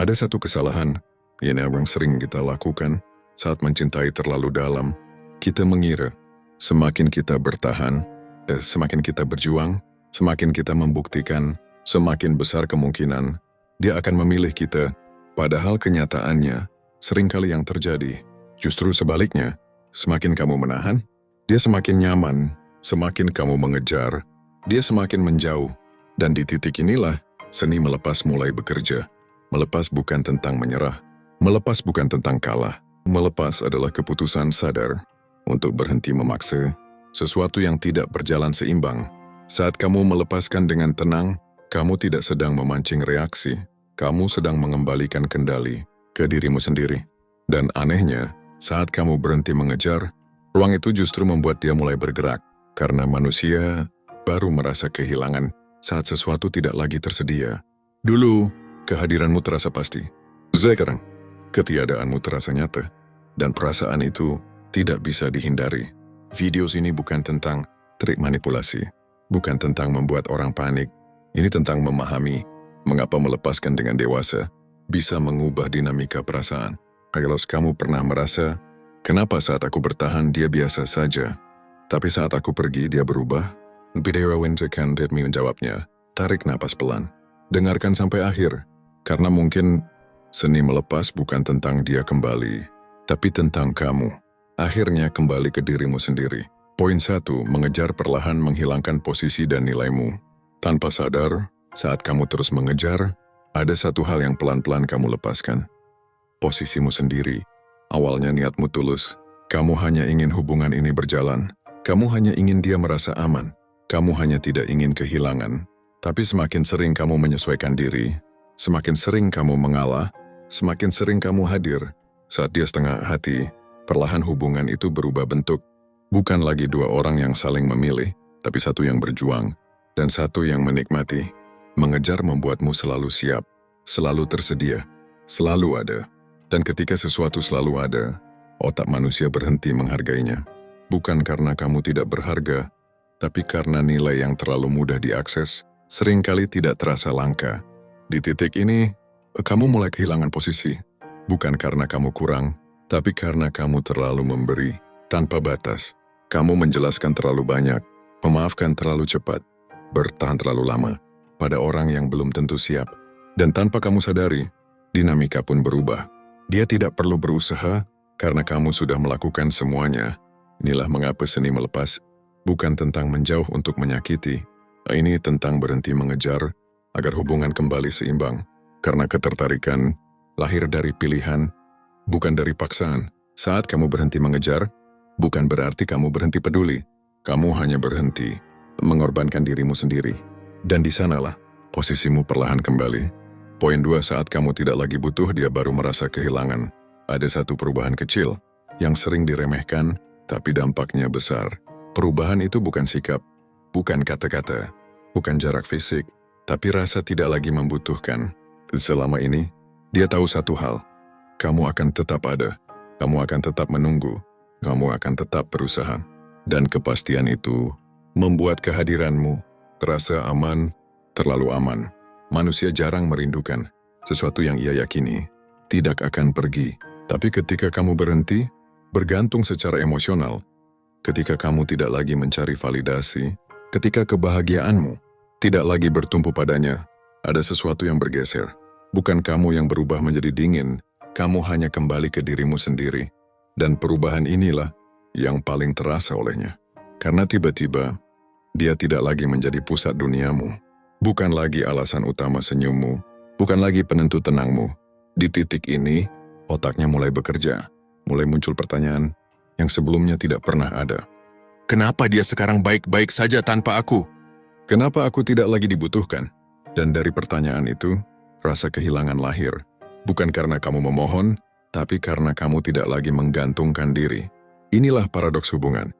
Ada satu kesalahan yang sering kita lakukan saat mencintai terlalu dalam. Kita mengira semakin kita bertahan, semakin kita berjuang, semakin kita membuktikan, semakin besar kemungkinan dia akan memilih kita. Padahal kenyataannya seringkali yang terjadi justru sebaliknya. Semakin kamu menahan, dia semakin nyaman. Semakin kamu mengejar, dia semakin menjauh. Dan di titik inilah seni melepas mulai bekerja. Melepas bukan tentang menyerah, melepas bukan tentang kalah. Melepas adalah keputusan sadar untuk berhenti memaksa sesuatu yang tidak berjalan seimbang. Saat kamu melepaskan dengan tenang, kamu tidak sedang memancing reaksi. Kamu sedang mengembalikan kendali ke dirimu sendiri. Dan anehnya, saat kamu berhenti mengejar, ruang itu justru membuat dia mulai bergerak. Karena manusia baru merasa kehilangan saat sesuatu tidak lagi tersedia. Dulu, kehadiranmu terasa pasti. Sekarang, ketiadaanmu terasa nyata. Dan perasaan itu tidak bisa dihindari. Video ini bukan tentang trik manipulasi. Bukan tentang membuat orang panik. Ini tentang memahami mengapa melepaskan dengan dewasa bisa mengubah dinamika perasaan. Kalau kamu pernah merasa, kenapa saat aku bertahan dia biasa saja, tapi saat aku pergi dia berubah? Video Winterkan Dedmi menjawabnya, tarik napas pelan. Dengarkan sampai akhir, karena mungkin seni melepas bukan tentang dia kembali, tapi tentang kamu. Akhirnya kembali ke dirimu sendiri. Poin 1, mengejar perlahan menghilangkan posisi dan nilaimu. Tanpa sadar, saat kamu terus mengejar, ada satu hal yang pelan-pelan kamu lepaskan. Posisimu sendiri. Awalnya niatmu tulus. Kamu hanya ingin hubungan ini berjalan. Kamu hanya ingin dia merasa aman. Kamu hanya tidak ingin kehilangan. Tapi semakin sering kamu menyesuaikan diri, semakin sering kamu mengalah, semakin sering kamu hadir. Saat dia setengah hati, perlahan hubungan itu berubah bentuk. Bukan lagi dua orang yang saling memilih, tapi satu yang berjuang, dan satu yang menikmati. Mengejar membuatmu selalu siap, selalu tersedia, selalu ada. Dan ketika sesuatu selalu ada, otak manusia berhenti menghargainya. Bukan karena kamu tidak berharga, tapi karena nilai yang terlalu mudah diakses, seringkali tidak terasa langka. Di titik ini, kamu mulai kehilangan posisi. Bukan karena kamu kurang, tapi karena kamu terlalu memberi, tanpa batas. Kamu menjelaskan terlalu banyak, memaafkan terlalu cepat, bertahan terlalu lama, pada orang yang belum tentu siap. Dan tanpa kamu sadari, dinamika pun berubah. Dia tidak perlu berusaha, karena kamu sudah melakukan semuanya. Inilah mengapa seni melepas bukan tentang menjauh untuk menyakiti. Ini tentang berhenti mengejar agar hubungan kembali seimbang. Karena ketertarikan lahir dari pilihan, bukan dari paksaan. Saat kamu berhenti mengejar, bukan berarti kamu berhenti peduli. Kamu hanya berhenti mengorbankan dirimu sendiri. Dan di sanalah posisimu perlahan kembali. Poin 2, saat kamu tidak lagi butuh, dia baru merasa kehilangan. Ada satu perubahan kecil yang sering diremehkan, tapi dampaknya besar. Perubahan itu bukan sikap, bukan kata-kata, bukan jarak fisik, tapi rasa tidak lagi membutuhkan. Selama ini, dia tahu satu hal, kamu akan tetap ada, kamu akan tetap menunggu, kamu akan tetap berusaha. Dan kepastian itu membuat kehadiranmu terasa aman, terlalu aman. Manusia jarang merindukan sesuatu yang ia yakini tidak akan pergi. Tapi ketika kamu berhenti, bergantung secara emosional, ketika kamu tidak lagi mencari validasi, ketika kebahagiaanmu tidak lagi bertumpu padanya, ada sesuatu yang bergeser. Bukan kamu yang berubah menjadi dingin, kamu hanya kembali ke dirimu sendiri. Dan perubahan inilah yang paling terasa olehnya. Karena tiba-tiba, dia tidak lagi menjadi pusat duniamu. Bukan lagi alasan utama senyummu, bukan lagi penentu tenangmu. Di titik ini, otaknya mulai bekerja, mulai muncul pertanyaan yang sebelumnya tidak pernah ada. Kenapa dia sekarang baik-baik saja tanpa aku? Kenapa aku tidak lagi dibutuhkan? Dan dari pertanyaan itu, rasa kehilangan lahir. Bukan karena kamu memohon, tapi karena kamu tidak lagi menggantungkan diri. Inilah paradoks hubungan.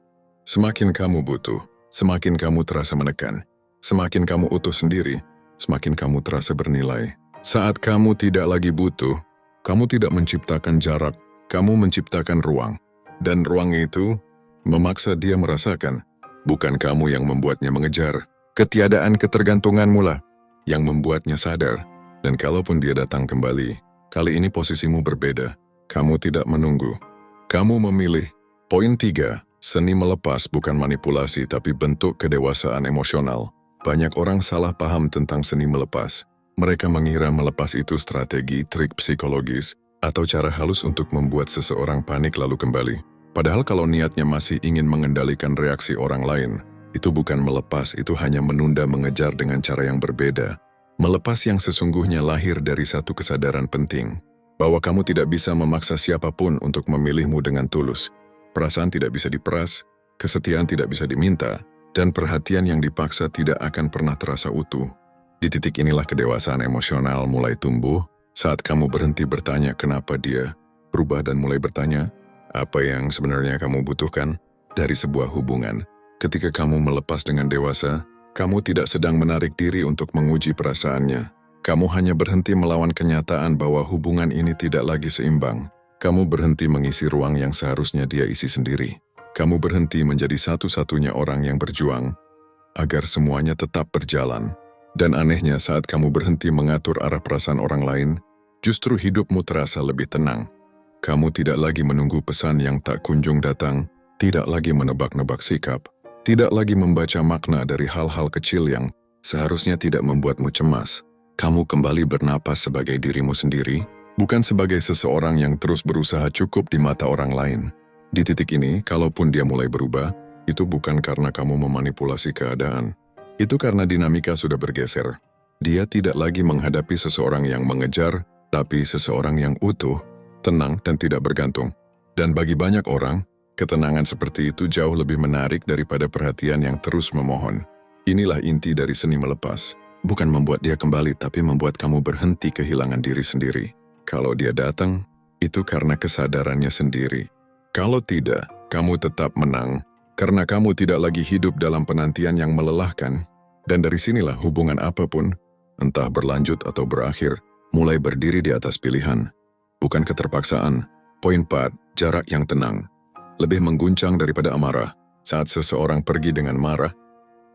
Semakin kamu butuh, semakin kamu terasa menekan. Semakin kamu utuh sendiri, semakin kamu terasa bernilai. Saat kamu tidak lagi butuh, kamu tidak menciptakan jarak, kamu menciptakan ruang. Dan ruang itu memaksa dia merasakan, bukan kamu yang membuatnya mengejar. Ketiadaan ketergantunganmu lah yang membuatnya sadar. Dan kalaupun dia datang kembali, Kali ini posisimu berbeda. Kamu tidak menunggu. Kamu memilih. Poin 3. Seni melepas bukan manipulasi tapi bentuk kedewasaan emosional. Banyak orang salah paham tentang seni melepas. Mereka mengira melepas itu strategi, trik psikologis, atau cara halus untuk membuat seseorang panik lalu kembali. Padahal kalau niatnya masih ingin mengendalikan reaksi orang lain, itu bukan melepas, itu hanya menunda mengejar dengan cara yang berbeda. Melepas yang sesungguhnya lahir dari satu kesadaran penting, bahwa kamu tidak bisa memaksa siapapun untuk memilihmu dengan tulus. Perasaan tidak bisa diperas, kesetiaan tidak bisa diminta, dan perhatian yang dipaksa tidak akan pernah terasa utuh. Di titik inilah kedewasaan emosional mulai tumbuh, saat kamu berhenti bertanya kenapa dia berubah dan mulai bertanya, apa yang sebenarnya kamu butuhkan dari sebuah hubungan. Ketika kamu melepas dengan dewasa, kamu tidak sedang menarik diri untuk menguji perasaannya. Kamu hanya berhenti melawan kenyataan bahwa hubungan ini tidak lagi seimbang. Kamu berhenti mengisi ruang yang seharusnya dia isi sendiri. Kamu berhenti menjadi satu-satunya orang yang berjuang agar semuanya tetap berjalan. Dan anehnya saat kamu berhenti mengatur arah perasaan orang lain, justru hidupmu terasa lebih tenang. Kamu tidak lagi menunggu pesan yang tak kunjung datang, tidak lagi menebak-nebak sikap, tidak lagi membaca makna dari hal-hal kecil yang seharusnya tidak membuatmu cemas. Kamu kembali bernapas sebagai dirimu sendiri, bukan sebagai seseorang yang terus berusaha cukup di mata orang lain. Di titik ini, kalaupun dia mulai berubah, itu bukan karena kamu memanipulasi keadaan. Itu karena dinamika sudah bergeser. Dia tidak lagi menghadapi seseorang yang mengejar, tapi seseorang yang utuh, tenang dan tidak bergantung. Dan bagi banyak orang, ketenangan seperti itu jauh lebih menarik daripada perhatian yang terus memohon. Inilah inti dari seni melepas. Bukan membuat dia kembali, tapi membuat kamu berhenti kehilangan diri sendiri. Kalau dia datang, itu karena kesadarannya sendiri. Kalau tidak, kamu tetap menang, karena kamu tidak lagi hidup dalam penantian yang melelahkan. Dan dari sinilah hubungan apapun, entah berlanjut atau berakhir, mulai berdiri di atas pilihan. Bukan keterpaksaan. Poin 4, jarak yang tenang. Lebih mengguncang daripada amarah. Saat seseorang pergi dengan marah,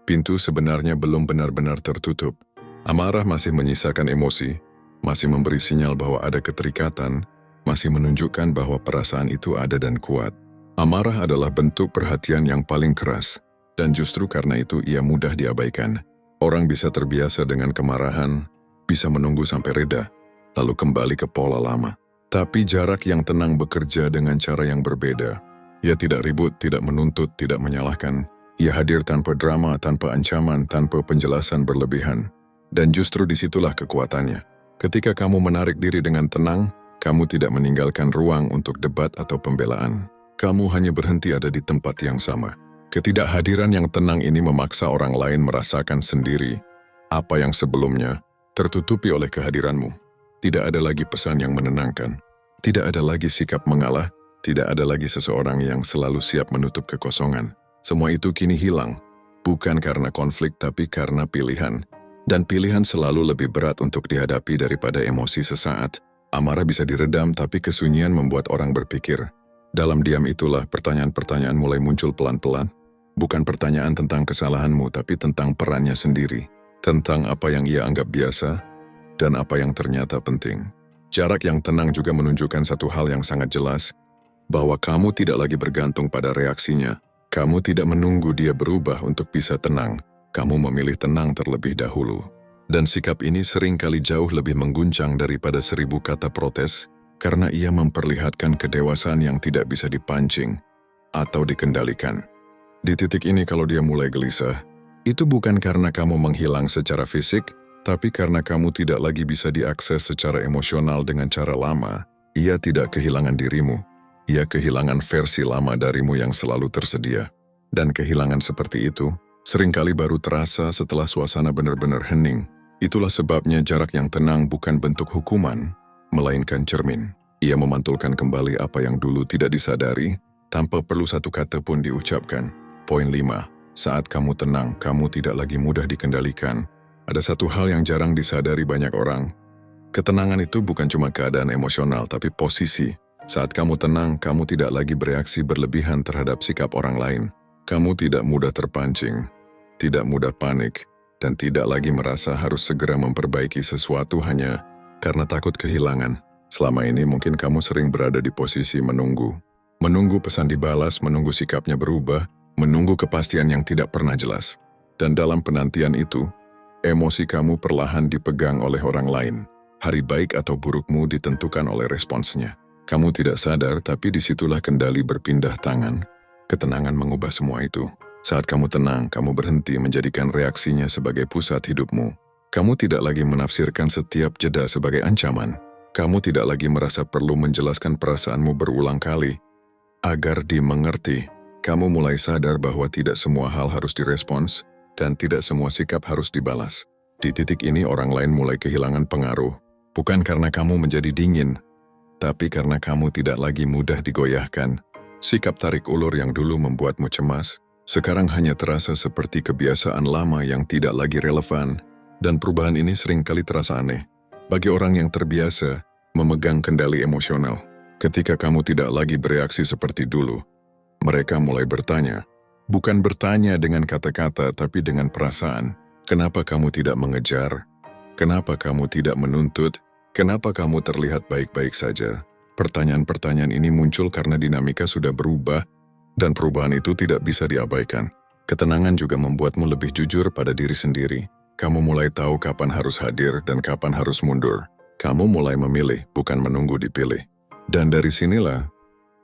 pintu sebenarnya belum benar-benar tertutup. Amarah masih menyisakan emosi, masih memberi sinyal bahwa ada keterikatan, masih menunjukkan bahwa perasaan itu ada dan kuat. Amarah adalah bentuk perhatian yang paling keras, dan justru karena itu ia mudah diabaikan. Orang bisa terbiasa dengan kemarahan, bisa menunggu sampai reda, lalu kembali ke pola lama. Tapi jarak yang tenang bekerja dengan cara yang berbeda. Ia tidak ribut, tidak menuntut, tidak menyalahkan. Ia hadir tanpa drama, tanpa ancaman, tanpa penjelasan berlebihan. Dan justru disitulah kekuatannya. Ketika kamu menarik diri dengan tenang, kamu tidak meninggalkan ruang untuk debat atau pembelaan. Kamu hanya berhenti ada di tempat yang sama. Ketidakhadiran yang tenang ini memaksa orang lain merasakan sendiri apa yang sebelumnya tertutupi oleh kehadiranmu. Tidak ada lagi pesan yang menenangkan. Tidak ada lagi sikap mengalah. Tidak ada lagi seseorang yang selalu siap menutup kekosongan. Semua itu kini hilang, bukan karena konflik tapi karena pilihan. Dan pilihan selalu lebih berat untuk dihadapi daripada emosi sesaat. Amarah bisa diredam tapi kesunyian membuat orang berpikir. Dalam diam itulah pertanyaan-pertanyaan mulai muncul pelan-pelan. Bukan pertanyaan tentang kesalahanmu tapi tentang perannya sendiri. Tentang apa yang ia anggap biasa dan apa yang ternyata penting. Jarak yang tenang juga menunjukkan satu hal yang sangat jelas, bahwa kamu tidak lagi bergantung pada reaksinya. Kamu tidak menunggu dia berubah untuk bisa tenang. Kamu memilih tenang terlebih dahulu. Dan sikap ini seringkali jauh lebih mengguncang daripada 1000 kata protes, karena ia memperlihatkan kedewasaan yang tidak bisa dipancing atau dikendalikan. Di titik ini kalau dia mulai gelisah, itu bukan karena kamu menghilang secara fisik, tapi karena kamu tidak lagi bisa diakses secara emosional dengan cara lama. Ia tidak kehilangan dirimu. Ia kehilangan versi lama darimu yang selalu tersedia. Dan kehilangan seperti itu seringkali baru terasa setelah suasana benar-benar hening. Itulah sebabnya jarak yang tenang bukan bentuk hukuman, melainkan cermin. Ia memantulkan kembali apa yang dulu tidak disadari, tanpa perlu satu kata pun diucapkan. Poin 5. Saat kamu tenang, kamu tidak lagi mudah dikendalikan. Ada satu hal yang jarang disadari banyak orang. Ketenangan itu bukan cuma keadaan emosional, tapi posisi. Saat kamu tenang, kamu tidak lagi bereaksi berlebihan terhadap sikap orang lain. Kamu tidak mudah terpancing, tidak mudah panik, dan tidak lagi merasa harus segera memperbaiki sesuatu hanya karena takut kehilangan. Selama ini mungkin kamu sering berada di posisi menunggu. Menunggu pesan dibalas, menunggu sikapnya berubah, menunggu kepastian yang tidak pernah jelas. Dan dalam penantian itu, emosi kamu perlahan dipegang oleh orang lain. Hari baik atau burukmu ditentukan oleh responsnya. Kamu tidak sadar, tapi disitulah kendali berpindah tangan. Ketenangan mengubah semua itu. Saat kamu tenang, kamu berhenti menjadikan reaksinya sebagai pusat hidupmu. Kamu tidak lagi menafsirkan setiap jeda sebagai ancaman. Kamu tidak lagi merasa perlu menjelaskan perasaanmu berulang kali. Agar dimengerti, kamu mulai sadar bahwa tidak semua hal harus direspons dan tidak semua sikap harus dibalas. Di titik ini orang lain mulai kehilangan pengaruh. Bukan karena kamu menjadi dingin, tapi karena kamu tidak lagi mudah digoyahkan. Sikap tarik ulur yang dulu membuatmu cemas, sekarang hanya terasa seperti kebiasaan lama yang tidak lagi relevan. Dan perubahan ini seringkali terasa aneh. Bagi orang yang terbiasa memegang kendali emosional, ketika kamu tidak lagi bereaksi seperti dulu, mereka mulai bertanya. Bukan bertanya dengan kata-kata, tapi dengan perasaan. Kenapa kamu tidak mengejar? Kenapa kamu tidak menuntut? Kenapa kamu terlihat baik-baik saja? Pertanyaan-pertanyaan ini muncul karena dinamika sudah berubah, dan perubahan itu tidak bisa diabaikan. Ketenangan juga membuatmu lebih jujur pada diri sendiri. Kamu mulai tahu kapan harus hadir dan kapan harus mundur. Kamu mulai memilih, bukan menunggu dipilih. Dan dari sinilah,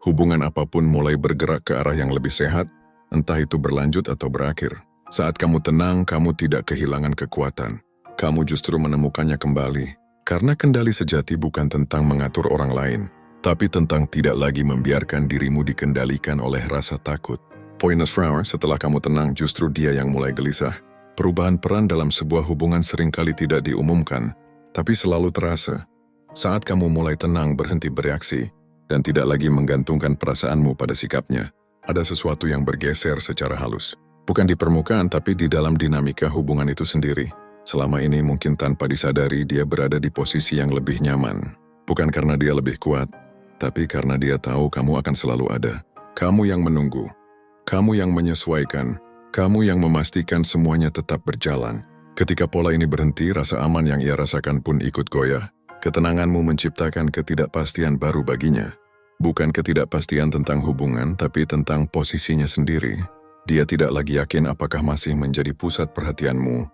hubungan apapun mulai bergerak ke arah yang lebih sehat, entah itu berlanjut atau berakhir. Saat kamu tenang, kamu tidak kehilangan kekuatan. Kamu justru menemukannya kembali. Karena kendali sejati bukan tentang mengatur orang lain, tapi tentang tidak lagi membiarkan dirimu dikendalikan oleh rasa takut. Pointless flower, setelah kamu tenang, justru dia yang mulai gelisah. Perubahan peran dalam sebuah hubungan seringkali tidak diumumkan, tapi selalu terasa. Saat kamu mulai tenang, berhenti bereaksi, dan tidak lagi menggantungkan perasaanmu pada sikapnya, ada sesuatu yang bergeser secara halus. Bukan di permukaan, tapi di dalam dinamika hubungan itu sendiri. Selama ini mungkin tanpa disadari dia berada di posisi yang lebih nyaman. Bukan karena dia lebih kuat, tapi karena dia tahu kamu akan selalu ada. Kamu yang menunggu, kamu yang menyesuaikan, kamu yang memastikan semuanya tetap berjalan. Ketika pola ini berhenti, rasa aman yang ia rasakan pun ikut goyah. Ketenanganmu menciptakan ketidakpastian baru baginya. Bukan ketidakpastian tentang hubungan, tapi tentang posisinya sendiri. Dia tidak lagi yakin apakah masih menjadi pusat perhatianmu,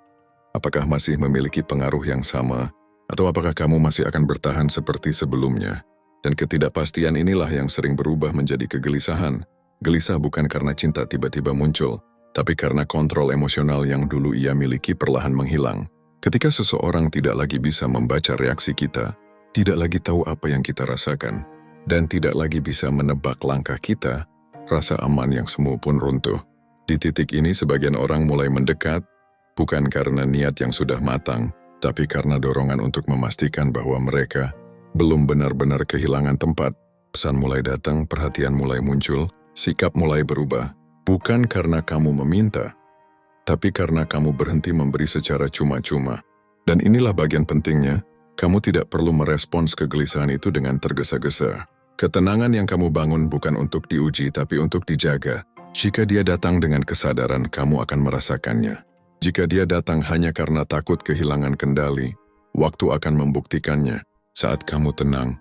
apakah masih memiliki pengaruh yang sama, atau apakah kamu masih akan bertahan seperti sebelumnya. Dan ketidakpastian inilah yang sering berubah menjadi kegelisahan. Gelisah bukan karena cinta tiba-tiba muncul, tapi karena kontrol emosional yang dulu ia miliki perlahan menghilang. Ketika seseorang tidak lagi bisa membaca reaksi kita, tidak lagi tahu apa yang kita rasakan, dan tidak lagi bisa menebak langkah kita, rasa aman yang semu pun runtuh. Di titik ini sebagian orang mulai mendekat, bukan karena niat yang sudah matang, tapi karena dorongan untuk memastikan bahwa mereka belum benar-benar kehilangan tempat. Pesan mulai datang, perhatian mulai muncul, sikap mulai berubah. Bukan karena kamu meminta, tapi karena kamu berhenti memberi secara cuma-cuma. Dan inilah bagian pentingnya, kamu tidak perlu merespons kegelisahan itu dengan tergesa-gesa. Ketenangan yang kamu bangun bukan untuk diuji, tapi untuk dijaga. Jika dia datang dengan kesadaran, kamu akan merasakannya. Jika dia datang hanya karena takut kehilangan kendali, waktu akan membuktikannya. Saat kamu tenang,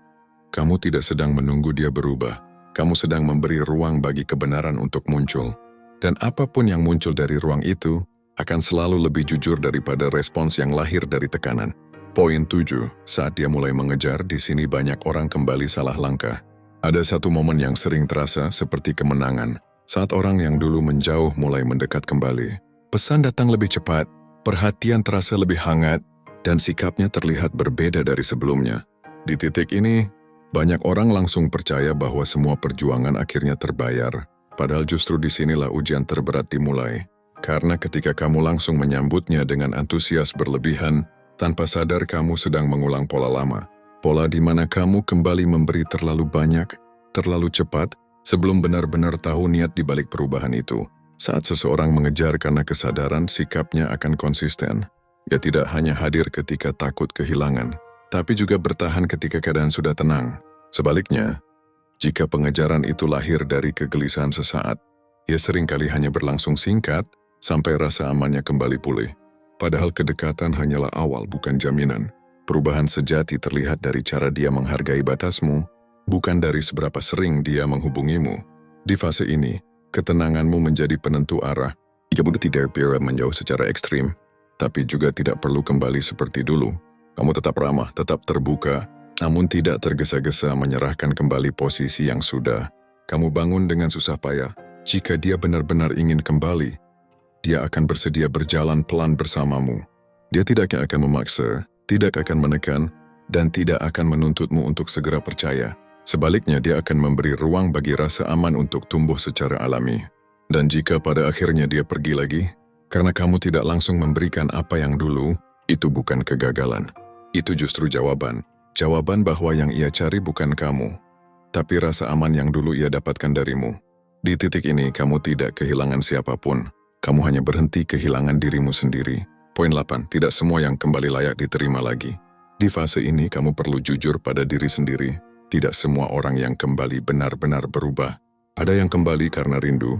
kamu tidak sedang menunggu dia berubah. Kamu sedang memberi ruang bagi kebenaran untuk muncul. Dan apapun yang muncul dari ruang itu, akan selalu lebih jujur daripada respons yang lahir dari tekanan. Poin 7, saat dia mulai mengejar, di sini banyak orang kembali salah langkah. Ada satu momen yang sering terasa seperti kemenangan, saat orang yang dulu menjauh mulai mendekat kembali. Pesan datang lebih cepat, perhatian terasa lebih hangat, dan sikapnya terlihat berbeda dari sebelumnya. Di titik ini, banyak orang langsung percaya bahwa semua perjuangan akhirnya terbayar, padahal justru disinilah ujian terberat dimulai. Karena ketika kamu langsung menyambutnya dengan antusias berlebihan, tanpa sadar kamu sedang mengulang pola lama. Pola di mana kamu kembali memberi terlalu banyak, terlalu cepat, sebelum benar-benar tahu niat di balik perubahan itu. Saat seseorang mengejar karena kesadaran, sikapnya akan konsisten. Ia tidak hanya hadir ketika takut kehilangan, tapi juga bertahan ketika keadaan sudah tenang. Sebaliknya, jika pengejaran itu lahir dari kegelisahan sesaat, ia seringkali hanya berlangsung singkat sampai rasa amannya kembali pulih. Padahal kedekatan hanyalah awal, bukan jaminan. Perubahan sejati terlihat dari cara dia menghargai batasmu, bukan dari seberapa sering dia menghubungimu. Di fase ini, ketenanganmu menjadi penentu arah. Kamu tidak perlu menjauh secara ekstrim, tapi juga tidak perlu kembali seperti dulu. Kamu tetap ramah, tetap terbuka, namun tidak tergesa-gesa menyerahkan kembali posisi yang sudah. Kamu bangun dengan susah payah. Jika dia benar-benar ingin kembali, dia akan bersedia berjalan pelan bersamamu. Dia tidak akan memaksa, tidak akan menekan, dan tidak akan menuntutmu untuk segera percaya. Sebaliknya, dia akan memberi ruang bagi rasa aman untuk tumbuh secara alami. Dan jika pada akhirnya dia pergi lagi, karena kamu tidak langsung memberikan apa yang dulu, itu bukan kegagalan. Itu justru jawaban. Jawaban bahwa yang ia cari bukan kamu, tapi rasa aman yang dulu ia dapatkan darimu. Di titik ini, kamu tidak kehilangan siapapun. Kamu hanya berhenti kehilangan dirimu sendiri. Poin 8. Tidak semua yang kembali layak diterima lagi. Di fase ini, kamu perlu jujur pada diri sendiri. Tidak semua orang yang kembali benar-benar berubah. Ada yang kembali karena rindu,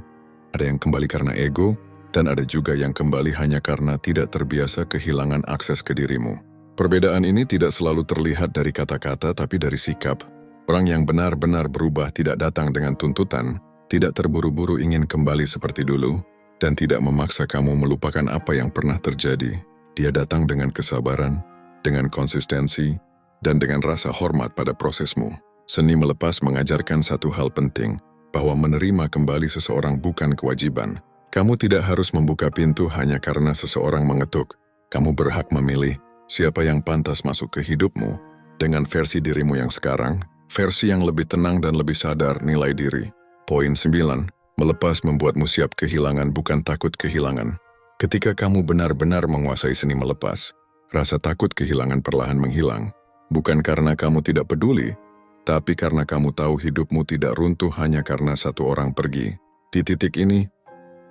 ada yang kembali karena ego, dan ada juga yang kembali hanya karena tidak terbiasa kehilangan akses ke dirimu. Perbedaan ini tidak selalu terlihat dari kata-kata, tapi dari sikap. Orang yang benar-benar berubah tidak datang dengan tuntutan, tidak terburu-buru ingin kembali seperti dulu, dan tidak memaksa kamu melupakan apa yang pernah terjadi. Dia datang dengan kesabaran, dengan konsistensi, dan dengan rasa hormat pada prosesmu. Seni melepas mengajarkan satu hal penting, bahwa menerima kembali seseorang bukan kewajiban. Kamu tidak harus membuka pintu hanya karena seseorang mengetuk. Kamu berhak memilih siapa yang pantas masuk ke hidupmu dengan versi dirimu yang sekarang, versi yang lebih tenang dan lebih sadar nilai diri. Poin 9. Melepas membuatmu siap kehilangan, bukan takut kehilangan. Ketika kamu benar-benar menguasai seni melepas, rasa takut kehilangan perlahan menghilang. Bukan karena kamu tidak peduli, tapi karena kamu tahu hidupmu tidak runtuh hanya karena satu orang pergi. Di titik ini,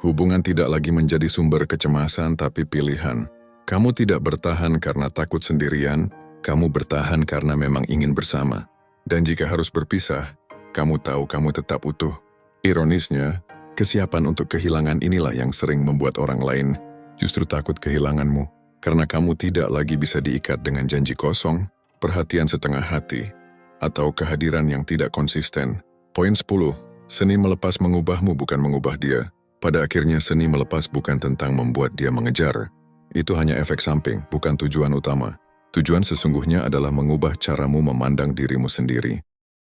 hubungan tidak lagi menjadi sumber kecemasan tapi pilihan. Kamu tidak bertahan karena takut sendirian, kamu bertahan karena memang ingin bersama. Dan jika harus berpisah, kamu tahu kamu tetap utuh. Ironisnya, kesiapan untuk kehilangan inilah yang sering membuat orang lain justru takut kehilanganmu. Karena kamu tidak lagi bisa diikat dengan janji kosong, perhatian setengah hati, atau kehadiran yang tidak konsisten. Poin 10. Seni melepas mengubahmu bukan mengubah dia. Pada akhirnya seni melepas bukan tentang membuat dia mengejar. Itu hanya efek samping, bukan tujuan utama. Tujuan sesungguhnya adalah mengubah caramu memandang dirimu sendiri.